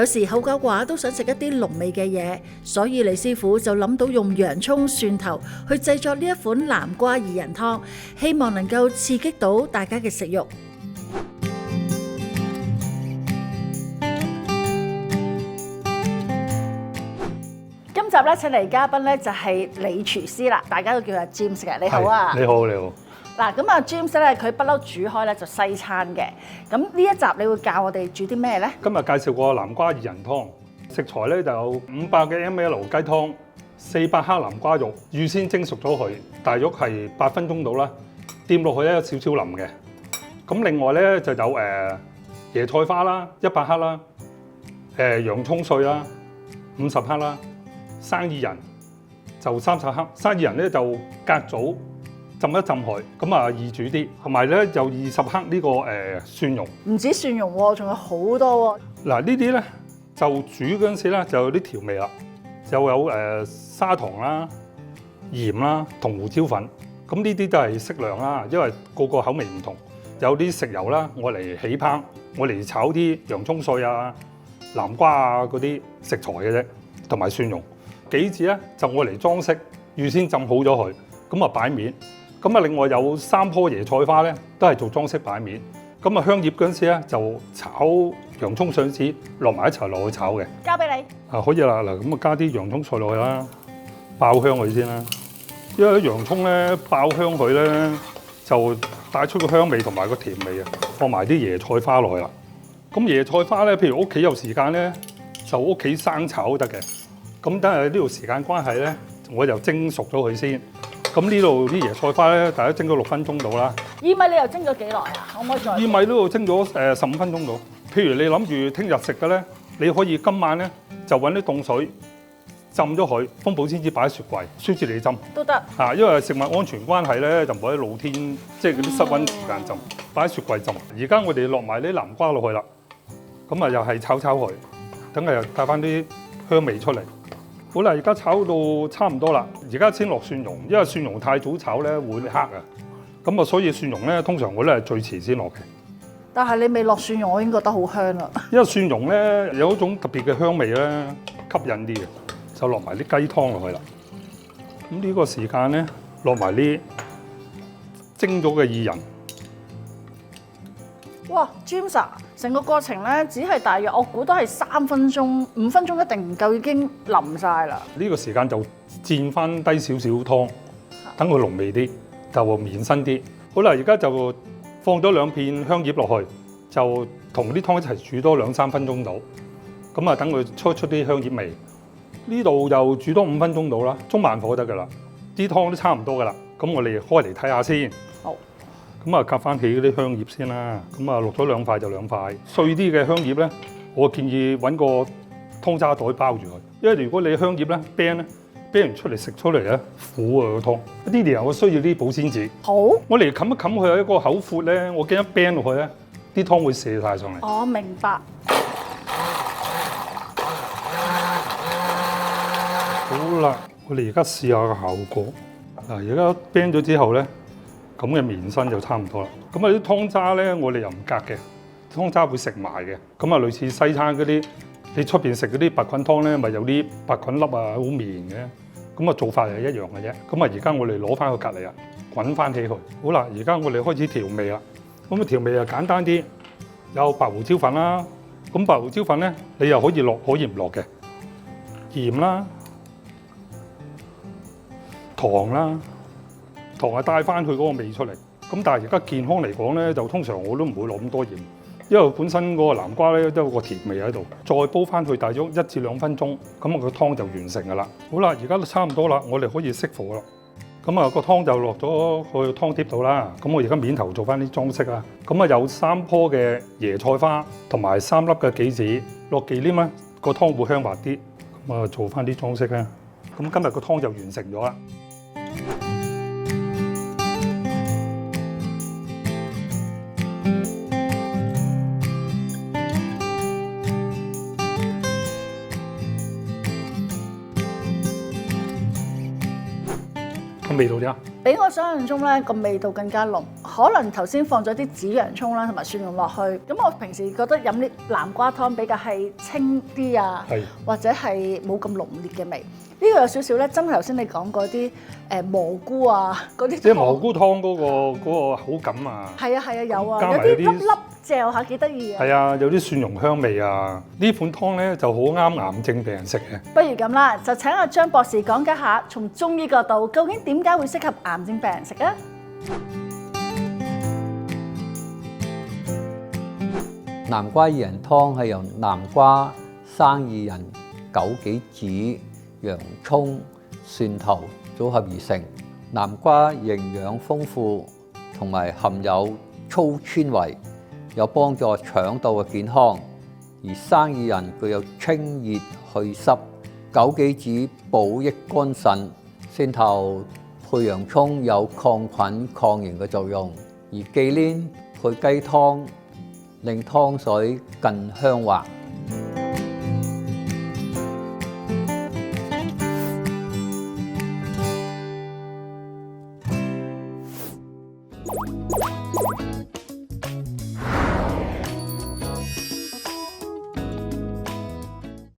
有時口飽寡都想食一啲濃味嘅嘢，所以李師傅就諗到用洋葱、蒜頭去製作呢一款南瓜薏仁湯，希望能夠刺激到大家嘅食慾。今集咧請嚟嘉賓咧就係李廚師啦，大家都叫阿 James 嘅，你好啊！你好，你好。嗱，咁啊 James 咧，佢不嬲煮開咧就西餐嘅。咁呢一集你會教我哋煮啲咩咧？今日介紹個南瓜薏仁湯，食材咧就有500嘅 ml 雞湯，400克南瓜肉，預先蒸熟咗佢，大約係8分鐘到啦。掂落去咧有少少腍嘅。咁另外咧就有椰菜花啦，100克啦，洋葱碎啦，50克啦，生薏仁就30克。生薏仁咧就隔早浸一浸佢，咁啊易煮啲，同埋咧有20克呢個蒜蓉，唔止蒜蓉喎，仲有好多喎。嗱呢啲咧就煮嗰陣時咧就有啲調味啦，就有砂糖啦、鹽啦同胡椒粉，咁呢啲都係適量啦，因為個個口味唔同。有啲食油啦，我嚟起烹，我嚟炒啲洋葱碎啊、南瓜啊嗰啲食材嘅啫，同埋蒜蓉。杞子咧就我嚟裝飾，預先浸好咗佢，咁啊擺面。咁啊，另外有3棵椰菜花咧，都係做裝飾擺面。咁啊，香葉嗰陣時咧就炒洋葱碎子落埋一齊落去炒嘅。交俾你。啊，可以啦，嗱，咁啊加啲洋葱碎落去啦，爆香佢先啦。因為洋葱咧爆香佢咧，就帶出個香味同埋個甜味啊。放埋啲椰菜花落去啦。咁椰菜花咧，譬如屋企有時間咧，就屋企生炒都得嘅。咁但係呢度時間關係咧，我就蒸熟咗佢先。咁呢度啲椰菜花咧，大概蒸咗6分鐘到啦。薏米你又蒸咗幾耐啊？可唔可以再？薏米呢度蒸咗15分鐘到。譬如你諗住聽日食嘅咧，你可以今晚咧就揾啲凍水浸咗佢，封保鮮紙擺喺雪櫃，雪住嚟浸都得。嚇，因為食物安全關係咧，就唔可以露天，即係嗰啲室溫時間浸，擺喺雪櫃浸。而家我哋落埋啲南瓜落去啦，咁啊又係炒佢，等佢又帶翻啲香味出嚟。好啦，而家炒到差唔多啦，而家先落蒜蓉，因為蒜蓉太早炒咧會黑啊。咁啊，所以蒜蓉咧通常我咧係最遲先落嘅。但係你未落蒜蓉，我已經覺得好香啦。因為蒜蓉咧有一種特別嘅香味咧，吸引啲嘅，就落埋啲雞湯落去啦。咁呢個時間咧落埋啲蒸咗嘅薏仁。哇 ，James 啊，成個過程咧只係大約我估都係3分鐘、5分鐘一定唔夠，已經淋晒啦。呢個時間就煎翻低少少湯，等佢濃味啲，就綿身啲。好啦，而家就放咗2片香葉落去，就同啲湯一齊煮多2-3分鐘到。咁啊，等佢出啲香葉味。呢度又煮多5分鐘到啦，中慢火得㗎啦。啲湯都差唔多㗎啦。咁我哋開嚟睇下先。好。咁啊，夾翻起嗰啲香葉先啦。咁啊，落咗2塊就2塊。碎啲嘅香葉咧，我建議揾個湯渣袋包住佢。因為如果你香葉咧啤咧，啤完出嚟食出嚟咧苦啊個湯。呢啲我需要啲保鮮紙。好。我嚟冚一冚佢一個口闊咧，我驚一啤落去咧，啲湯會瀉晒上嚟。我明白。好啦，我哋而家試下個效果。嗱，而家啤咗之後咧。咁嘅綿身就差唔多啦。咁啊啲湯渣咧，我哋又唔隔嘅，湯渣會食埋嘅。咁啊類似西餐嗰啲，你出邊食嗰啲白菌湯咧，咪有啲白菌粒啊，好綿嘅。咁啊做法係一樣嘅啫。咁啊而家我哋攞翻去隔離啊，滾翻起佢。好啦，而家我哋開始調味啦。咁啊調味就簡單啲，有白胡椒粉啦。咁白胡椒粉咧，你又可以落，可以唔落嘅。鹽啦，糖啦。糖係帶翻佢嗰個味出嚟，咁但係而家健康嚟講咧，就通常我都唔會落咁多鹽，因為本身嗰個南瓜咧都有個甜味喺度，再煲翻佢大約1至2分鐘，咁個湯就完成㗎啦。好啦，而家都差唔多啦，我哋可以熄火啦。咁啊個湯就落咗去湯碟度啦。咁我而家面頭做翻啲裝飾啦。咁啊有3棵嘅椰菜花同埋3粒嘅杞子，落忌廉咧個湯會香滑啲。咁啊做翻啲裝飾啦。咁今日個湯就完成咗啦。味道點啊？比我想象中咧個味道更加濃，可能頭先放咗啲紫洋葱啦，同埋蒜蓉落去。咁我平時覺得飲啲南瓜湯比較係清啲啊，係或者係冇咁濃烈嘅味。呢個有少少咧，真係頭先你講嗰啲蘑菇啊，嗰啲即係蘑菇湯嗰個口感啊。係啊係啊有啊，加埋有啲粒有啲粒嚼下幾得意啊。係啊，有啲蒜蓉香味啊！呢款湯咧就好啱癌症病人食嘅。不如咁啦，就請阿張博士講解下，從中醫角度，究竟點解會適合癌症病人食啊？南瓜薏仁湯係由南瓜、生薏仁、枸杞子、洋葱、蒜頭組合而成。南瓜營養豐富，同埋含有粗纖維，有幫助腸道嘅健康。而生薏仁具有清熱祛濕，枸杞子補益肝腎，蒜頭配洋葱有抗菌抗炎嘅作用。而忌廉配雞湯，令湯水更香滑。